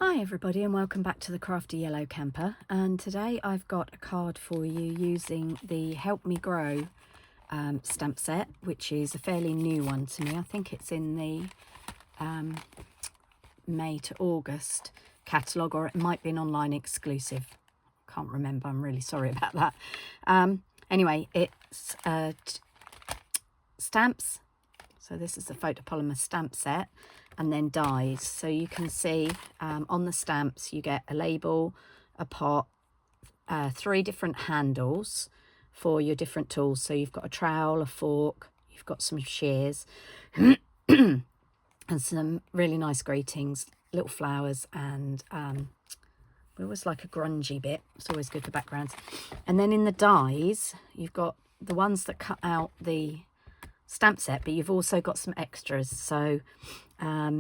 Hi everybody and welcome back to the Crafty Yellow Camper, and today I've got a card for you using the Help Me Grow stamp set, which is a fairly new one to me. I think it's in the May to August catalogue, or it might be an online exclusive. Can't remember, I'm really sorry about that. Anyway, it's stamps. So this is the photopolymer stamp set, and then dies. So you can see on the stamps you get a label, a pot, 3 different handles for your different tools. So you've got a trowel, a fork, you've got some shears and some really nice greetings, little flowers, and we always like a grungy bit. It's always good for backgrounds. And then in the dies you've got the ones that cut out the stamp set, but you've also got some extras. So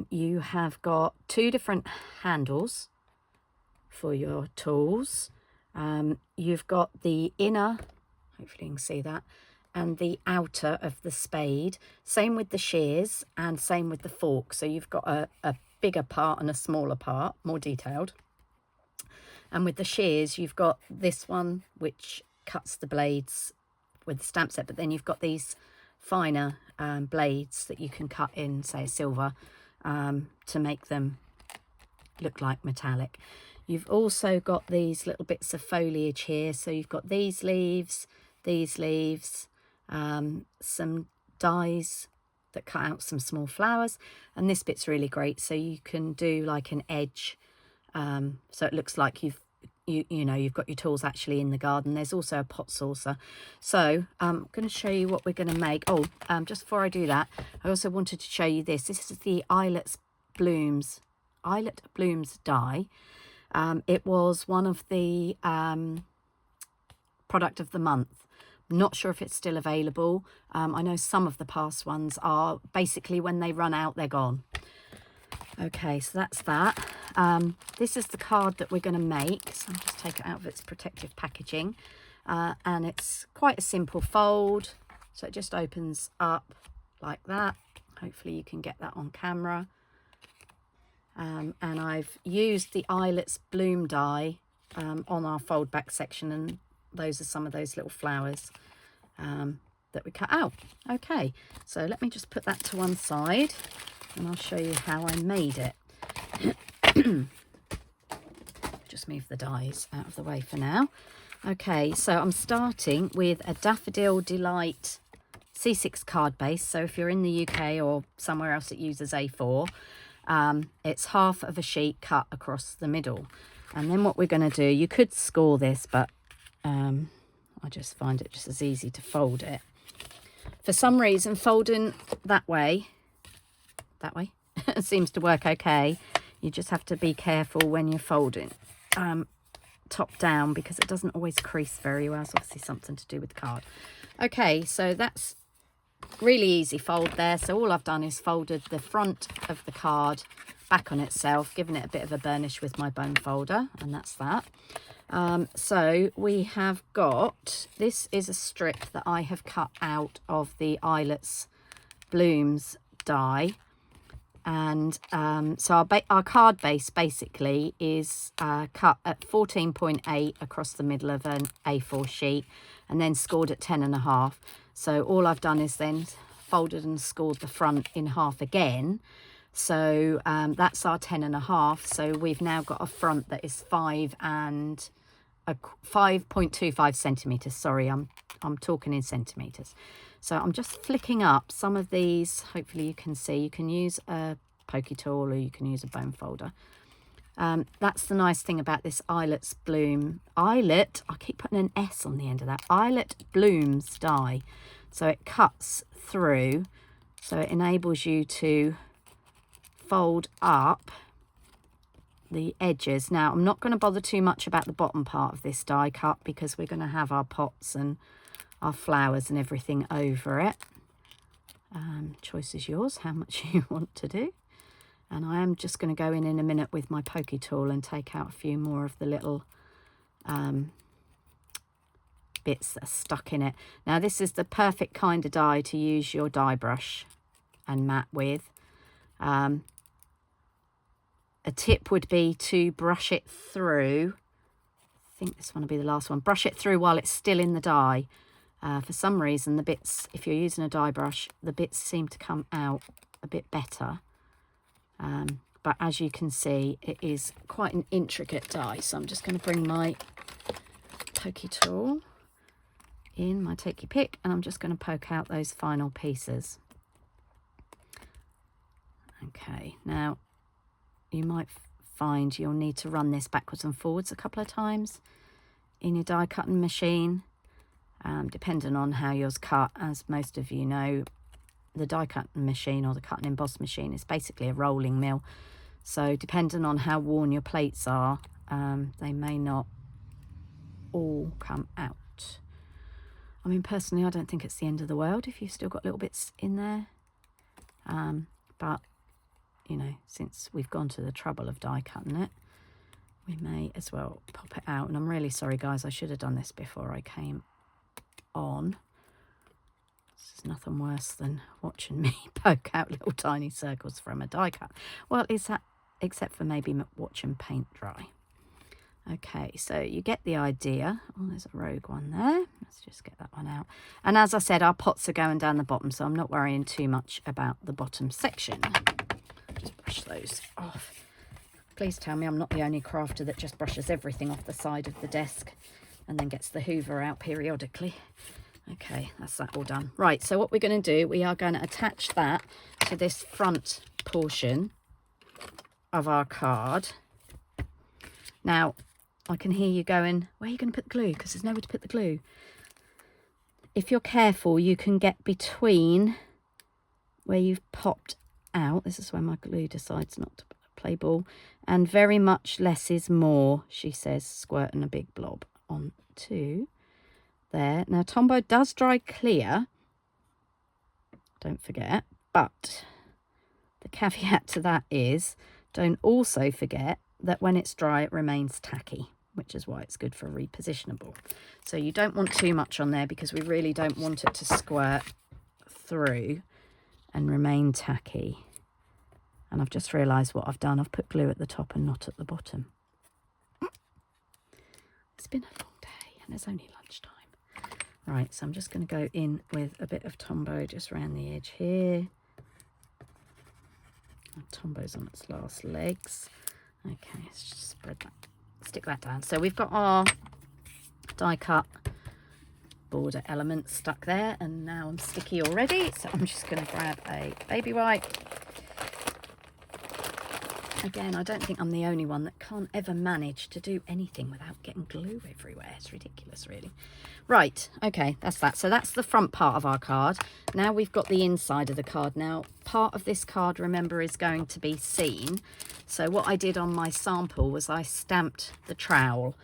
you have got 2 different handles for your tools. You've got the inner, hopefully you can see that, and the outer of the spade. Same with the shears and same with the fork. So you've got a bigger part and a smaller part, more detailed. And with the shears you've got this one which cuts the blades with the stamp set, but then you've got these finer blades that you can cut in, say, silver, to make them look like metallic. You've also got these little bits of foliage here. So you've got these leaves, some dies that cut out some small flowers, and this bit's really great. So you can do like an edge, so it looks like you've got your tools actually in the garden. There's also a pot saucer. So I'm going to show you what we're going to make. Just before I do that, I also wanted to show you this. This is the Eyelet Blooms die. It was one of the product of the month. I'm not sure if it's still available. I know some of the past ones are. Basically, when they run out, they're gone. Okay, so that's that. This is the card that we're going to make. So I'll just take it out of its protective packaging. And it's quite a simple fold. So it just opens up like that. Hopefully you can get that on camera. And I've used the Eyelet's Bloom die on our fold back section, and those are some of those little flowers that we cut out. Okay, so let me just put that to one side and I'll show you how I made it. Just move the dies out of the way for now. Okay, so I'm starting with a Daffodil Delight C6 card base. So if you're in the UK or somewhere else that uses A4, it's half of a sheet cut across the middle. And then what we're going to do, you could score this, but I just find it just as easy to fold it. For some reason, folding that way seems to work okay. You just have to be careful when you're folding top down, because it doesn't always crease very well. It's obviously something to do with the card. Okay, so that's really easy fold there. So all I've done is folded the front of the card back on itself, given it a bit of a burnish with my bone folder, and that's that. So we have got, this is a strip that I have cut out of the Eyelet's Blooms die. And so our card base basically is cut at 14.8 across the middle of an A4 sheet, and then scored at 10.5. So all I've done is then folded and scored the front in half again. So that's our 10.5. So we've now got a front that is 5.25 centimeters. Sorry, I'm talking in centimeters. So I'm just flicking up some of these. Hopefully you can see. You can use a pokey tool or you can use a bone folder. That's the nice thing about this Eyelet's Bloom. Eyelet, I keep putting an S on the end of that. Eyelet Blooms die. So it cuts through. So it enables you to fold up the edges. Now, I'm not going to bother too much about the bottom part of this die cut, because we're going to have our pots and our flowers and everything over it. Choice is yours, how much you want to do. And I am just going to go in a minute with my pokey tool and take out a few more of the little bits that are stuck in it. Now, this is the perfect kind of die to use your die brush and mat with. a tip would be to brush it through. I think this one will be the last one. Brush it through while it's still in the dye. For some reason, the bits, if you're using a dye brush, the bits seem to come out a bit better. But as you can see, it is quite an intricate dye. So I'm just going to bring my pokey tool in, my take your pick, and I'm just going to poke out those final pieces. Okay, now you might find you'll need to run this backwards and forwards a couple of times in your die cutting machine, depending on how yours cut. As most of you know, the die cutting machine or the cut and emboss machine is basically a rolling mill. So depending on how worn your plates are, they may not all come out. I mean, personally, I don't think it's the end of the world if you've still got little bits in there. But, you know, since we've gone to the trouble of die cutting it, we may as well pop it out. And I'm really sorry, guys, I should have done this before I came on. This is nothing worse than watching me poke out little tiny circles from a die cut. Well, is that, except for maybe watching paint dry. Okay, so you get the idea. Oh, there's a rogue one there. Let's just get that one out. And as I said, our pots are going down the bottom, so I'm not worrying too much about the bottom section. Just brush those off. Please tell me I'm not the only crafter that just brushes everything off the side of the desk and then gets the hoover out periodically. Okay, that's that all done. Right, so what we're going to do, we are going to attach that to this front portion of our card. Now, I can hear you going, where are you going to put the glue? Because there's nowhere to put the glue. If you're careful, you can get between where you've popped out. This is where my glue decides not to play ball. And very much less is more, she says, squirting a big blob onto there. Now, Tombow does dry clear, don't forget. But the caveat to that is, don't also forget that when it's dry, it remains tacky, which is why it's good for repositionable. So you don't want too much on there because we really don't want it to squirt through and remain tacky. And I've just realised what I've done. I've put glue at the top and not at the bottom. It's been a long day and it's only lunchtime. Right, so I'm just going to go in with a bit of Tombow just around the edge here. Tombow's on its last legs. Okay, let's just spread that, stick that down. So we've got our die cut border element stuck there, and now I'm sticky already. So I'm just going to grab a baby wipe. Again, I don't think I'm the only one that can't ever manage to do anything without getting glue everywhere. It's ridiculous, really. Right, okay, that's that. So that's the front part of our card. Now we've got the inside of the card. Now, part of this card, remember, is going to be seen. So what I did on my sample was I stamped the trowel.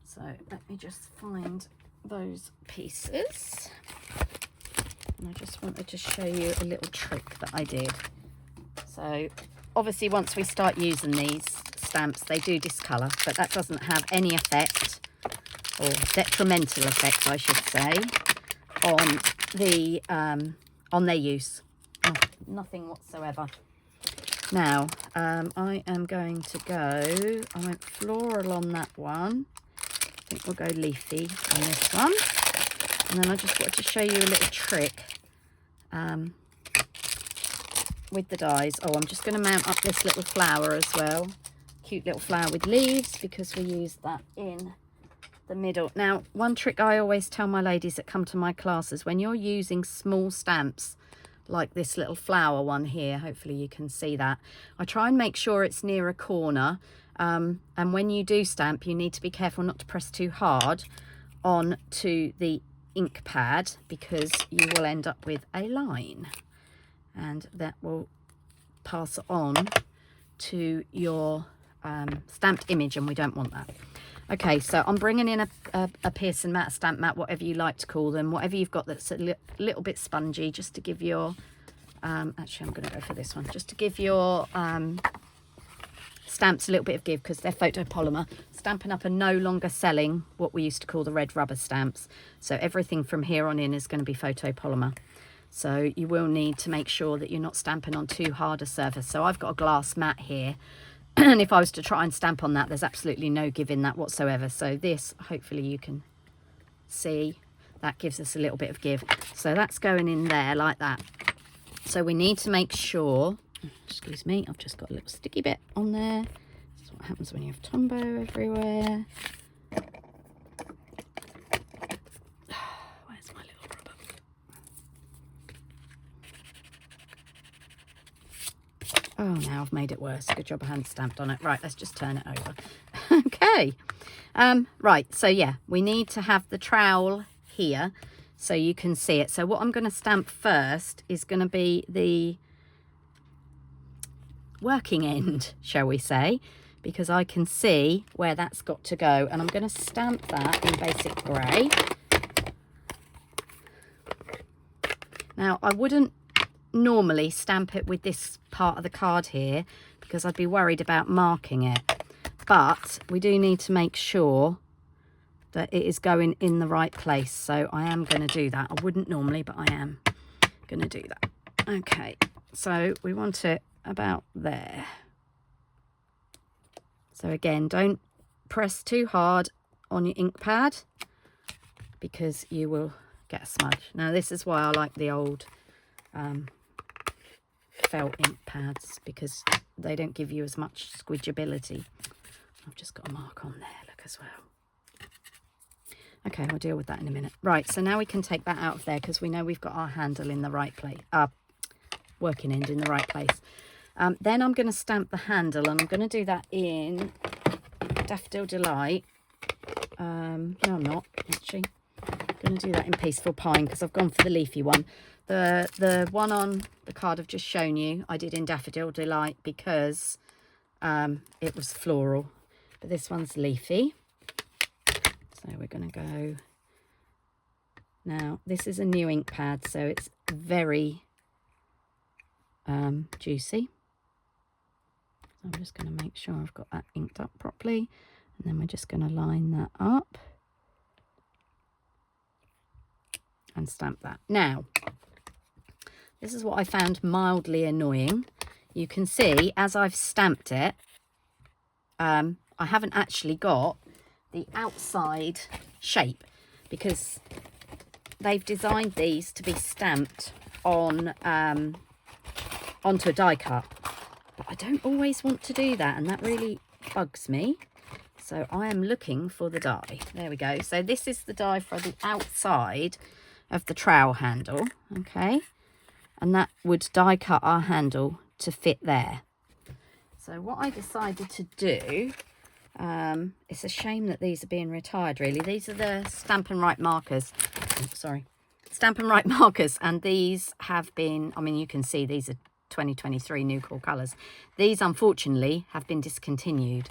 So let me just find those pieces. And I just wanted to show you a little trick that I did. So obviously once we start using these stamps, they do discolour, but that doesn't have any effect, or detrimental effect I should say, on the on their use. Nothing whatsoever. Now I am going to go, I went floral on that one, I think we'll go leafy on this one, and then I just wanted to show you a little trick with the dies. Oh, I'm just going to mount up this little flower as well, cute little flower with leaves, because we use that in the middle. Now, one trick I always tell my ladies that come to my classes, when you're using small stamps like this little flower one here, hopefully you can see that, I try and make sure it's near a corner, and when you do stamp, you need to be careful not to press too hard onto the ink pad, because you will end up with a line, and that will pass on to your stamped image, and we don't want that. Okay, so I'm bringing in a Pearson mat, a stamp mat, whatever you like to call them, whatever you've got that's a little bit spongy, just to give your actually I'm going to go for this one, just to give your stamps a little bit of give, because they're photopolymer. Stampin' Up! Are no longer selling what we used to call the red rubber stamps, so everything from here on in is going to be photopolymer. So you will need to make sure that you're not stamping on too hard a surface. So I've got a glass mat here, And if I was to try and stamp on that, there's absolutely no give in that whatsoever. So this, hopefully you can see, that gives us a little bit of give. So that's going in there like that. So we need to make sure, excuse me, I've just got a little sticky bit on there. That's what happens when you have Tombow everywhere. Where's my little rubber? Oh, now I've made it worse. Good job I hadn't stamped on it. Right, let's just turn it over. Okay. Right, so yeah, we need to have the trowel here so you can see it. So what I'm going to stamp first is going to be the working end, shall we say, because I can see where that's got to go, and I'm going to stamp that in basic grey. Now I wouldn't normally stamp it with this part of the card here because I'd be worried about marking it, but we do need to make sure that it is going in the right place, so I am going to do that. I wouldn't normally, but I am going to do that. Okay, so we want it about there. So again, don't press too hard on your ink pad because you will get a smudge. Now this is why I like the old felt ink pads, because they don't give you as much squidgeability. I've just got a mark on there, look, as well. Okay, we'll deal with that in a minute. Right, so now we can take that out of there because we know we've got our handle in the right place, working end in the right place. Then I'm going to stamp the handle, and I'm going to do that in Daffodil Delight. No, I'm not, actually. I'm going to do that in Peaceful Pine because I've gone for the leafy one. The one on the card I've just shown you, I did in Daffodil Delight because it was floral. But this one's leafy. So we're going to go... Now, this is a new ink pad, so it's very juicy. So I'm just going to make sure I've got that inked up properly. And then we're just going to line that up. And stamp that. Now, this is what I found mildly annoying. You can see, as I've stamped it, I haven't actually got the outside shape because they've designed these to be stamped on onto a die cut, but I don't always want to do that, and that really bugs me. So I am looking for the die. There we go. So this is the die for the outside of the trowel handle, okay, and that would die cut our handle to fit there. So what I decided to do, it's a shame that these are being retired, really. These are the Stampin' Right markers. Oh, sorry. Stampin' Right markers, and these have been, I mean, you can see these are 2023 new core colours. These, unfortunately, have been discontinued.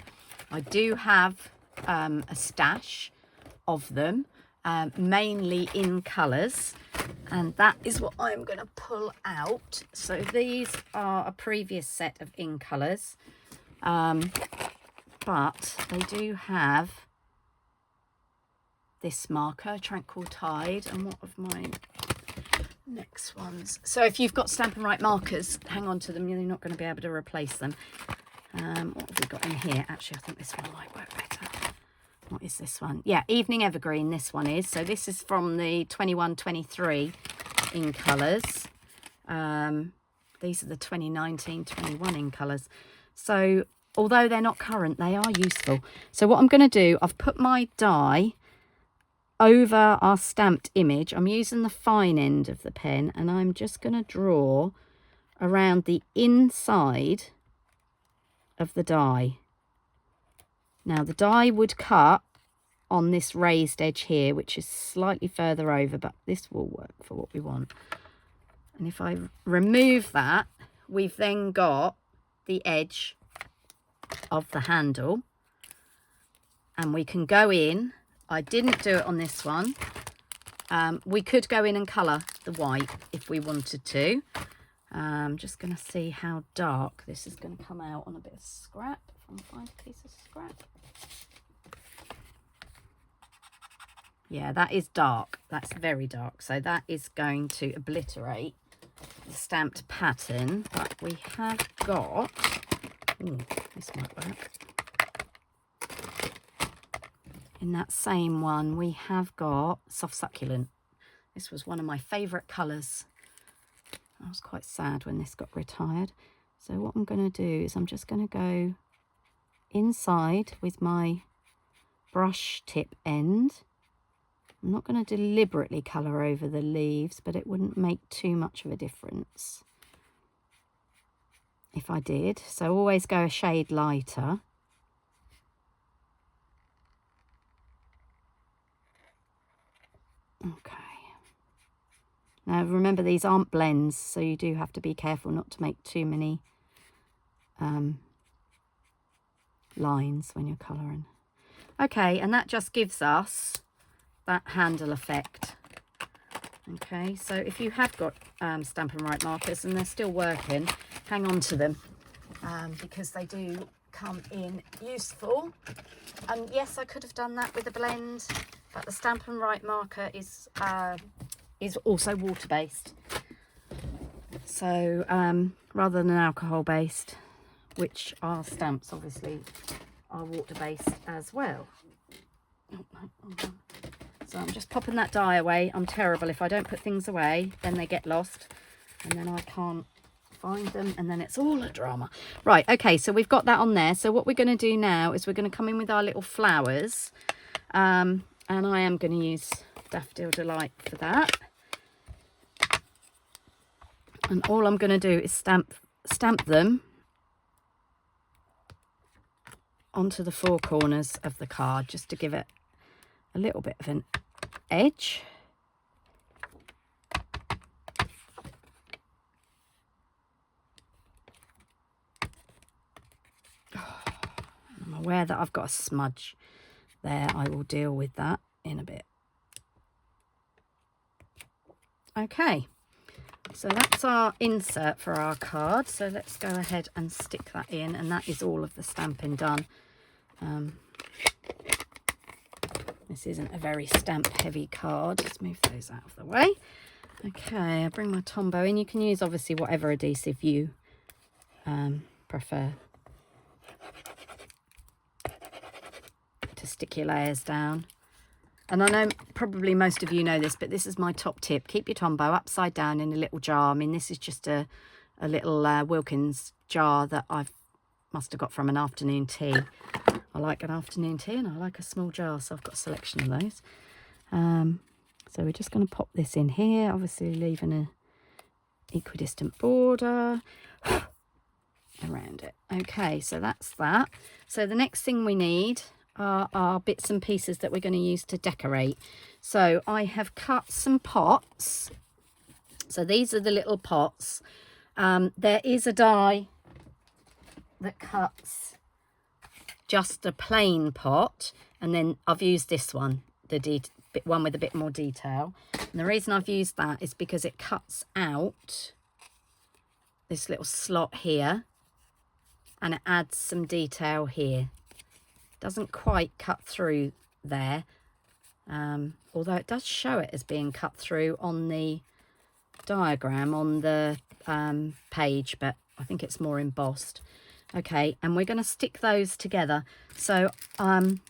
I do have a stash of them, mainly in colours, and that is what I'm going to pull out. So these are a previous set of in colours. But they do have this marker, Tranquil Tide, and what of my next ones. So if you've got Stampin' Right markers, hang on to them, you're not going to be able to replace them. What have we got in here? Actually, I think this one might work better. What is this one? Yeah, Evening Evergreen, this one is. So this is from the 21-23 in colours. These are the 2019-21 in colours. So although they're not current, they are useful. So what I'm going to do, I've put my die over our stamped image. I'm using the fine end of the pen, and I'm just going to draw around the inside of the die. Now the die would cut on this raised edge here, which is slightly further over, but this will work for what we want. And if I remove that, we've then got the edge of the handle, and we can go in. I didn't do it on this one. We could go in and colour the white if we wanted to. I'm just going to see how dark this is going to come out on a bit of scrap. If I can find a piece of scrap. Yeah, that is dark. That's very dark. So that is going to obliterate the stamped pattern. But we have got Ooh, this might work. In that same one, we have got Soft Succulent. This was one of my favourite colours. I was quite sad when this got retired. So what I'm going to do is I'm just going to go inside with my brush tip end. I'm not going to deliberately colour over the leaves, but it wouldn't make too much of a difference if I did. So always go a shade lighter. Okay. Now remember, these aren't blends, so you do have to be careful not to make too many lines when you're colouring. Okay, and that just gives us that handle effect. Okay, so if you have got Stampin' Right markers and they're still working, hang on to them because they do come in useful. And yes, I could have done that with a blend, but the Stampin' Right marker is also water-based. So rather than alcohol-based, which our stamps obviously are water-based as well. Oh, no, hold on. So I'm just popping that die away. I'm terrible. If I don't put things away, then they get lost and then I can't find them and then it's all a drama. Right, okay, so we've got that on there. So what we're going to do now is we're going to come in with our little flowers. And I am going to use Daffodil Delight for that. And all I'm going to do is stamp them onto the four corners of the card just to give it a little bit of an edge. I'm aware that I've got a smudge there. I will deal with that in a bit. Okay, so that's our insert for our card. So let's go ahead and stick that in, and that is all of the stamping done. This isn't a very stamp heavy card. Let's move those out of the way. Okay, I bring my Tombow in. You can use obviously whatever adhesive you prefer to stick your layers down. And I know probably most of you know this, but this is my top tip. Keep your Tombow upside down in a little jar. I mean, this is just a little Wilkins jar that I must have got from an afternoon tea. I like an afternoon tea and I like a small jar, so I've got a selection of those. So we're just going to pop this in here, obviously leaving an equidistant border around it. Okay, so that's that. So the next thing we need are our bits and pieces that we're going to use to decorate. So I have cut some pots. So these are the little pots. There is a die that cuts just a plain pot, and then I've used this one, the one with a bit more detail. And the reason I've used that is because it cuts out this little slot here and it adds some detail here. Doesn't quite cut through there, although it does show it as being cut through on the diagram on the page, but I think it's more embossed. Okay, and we're going to stick those together. So I'm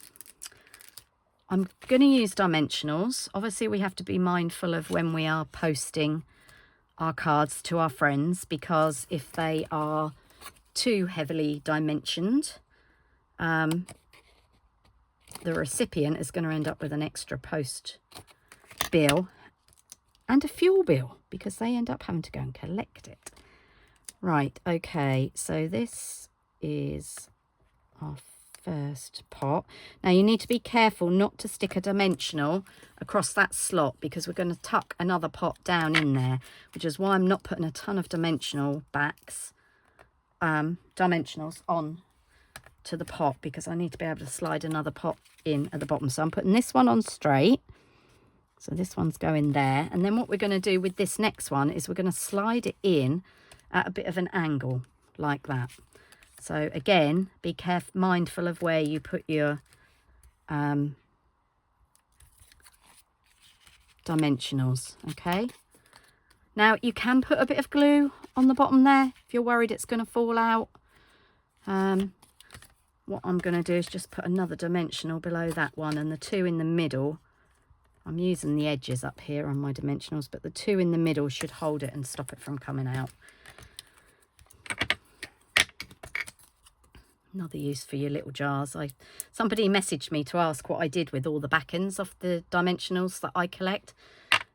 going to use dimensionals. Obviously we have to be mindful of when we are posting our cards to our friends, because if they are too heavily dimensioned, the recipient is going to end up with an extra post bill and a fuel bill because they end up having to go and collect it. Right, okay, so this is our first pot. Now you need to be careful not to stick a dimensional across that slot because we're going to tuck another pot down in there, which is why I'm not putting a ton of dimensionals on to the pot, because I need to be able to slide another pot in at the bottom. So I'm putting this one on straight, so this one's going there, and then what we're going to do with this next one is we're going to slide it in at a bit of an angle like that. So again, be careful, mindful of where you put your dimensionals. Okay, now you can put a bit of glue on the bottom there if you're worried it's going to fall out. What I'm going to do is just put another dimensional below that one, and the two in the middle, I'm using the edges up here on my dimensionals, but the two in the middle should hold it and stop it from coming out. Another use for your little jars. Somebody messaged me to ask what I did with all the back ends of the dimensionals that I collect,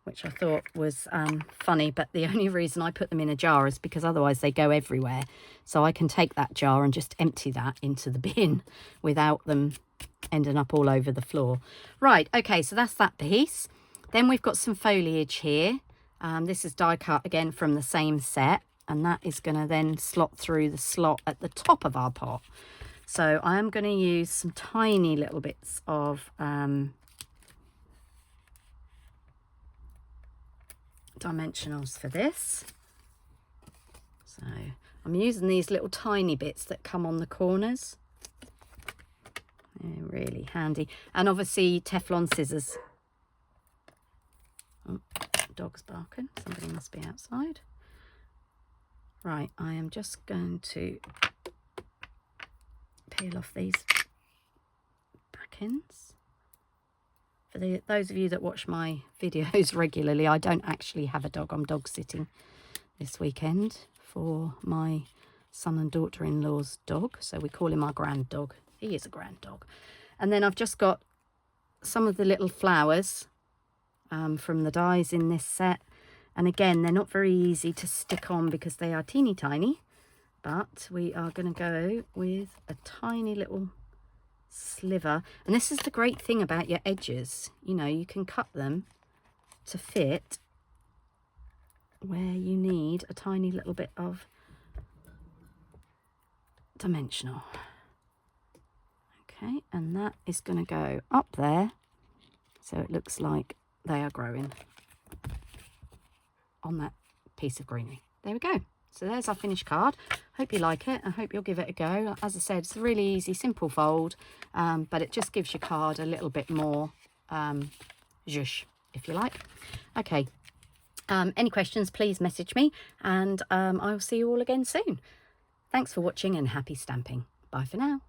which I thought was funny, but the only reason I put them in a jar is because otherwise they go everywhere. So I can take that jar and just empty that into the bin without them ending up all over the floor. Right, okay, so that's that piece. Then we've got some foliage here. This is die cut again from the same set, and that is going to then slot through the slot at the top of our pot. So I am going to use some tiny little bits of dimensionals for this. So I'm using these little tiny bits that come on the corners. They're really handy. And obviously Teflon scissors. Oh, dog's barking. Somebody must be outside. Right, I am just going to peel off these back ends. For those of you that watch my videos regularly, I don't actually have a dog. I'm dog sitting this weekend for my son and daughter-in-law's dog. So we call him our grand dog. He is a grand dog. And then I've just got some of the little flowers from the dies in this set. And again, they're not very easy to stick on because they are teeny tiny. But we are going to go with a tiny little sliver. And this is the great thing about your edges. You know, you can cut them to fit where you need a tiny little bit of dimensional. Okay, and that is going to go up there so it looks like they are growing on that piece of greenery. There we go. So there's our finished card. Hope you like it. I hope you'll give it a go. As I said, it's a really easy, simple fold, but it just gives your card a little bit more zhuzh, if you like. Okay, any questions, please message me, and I'll see you all again soon. Thanks for watching and happy stamping. Bye for now.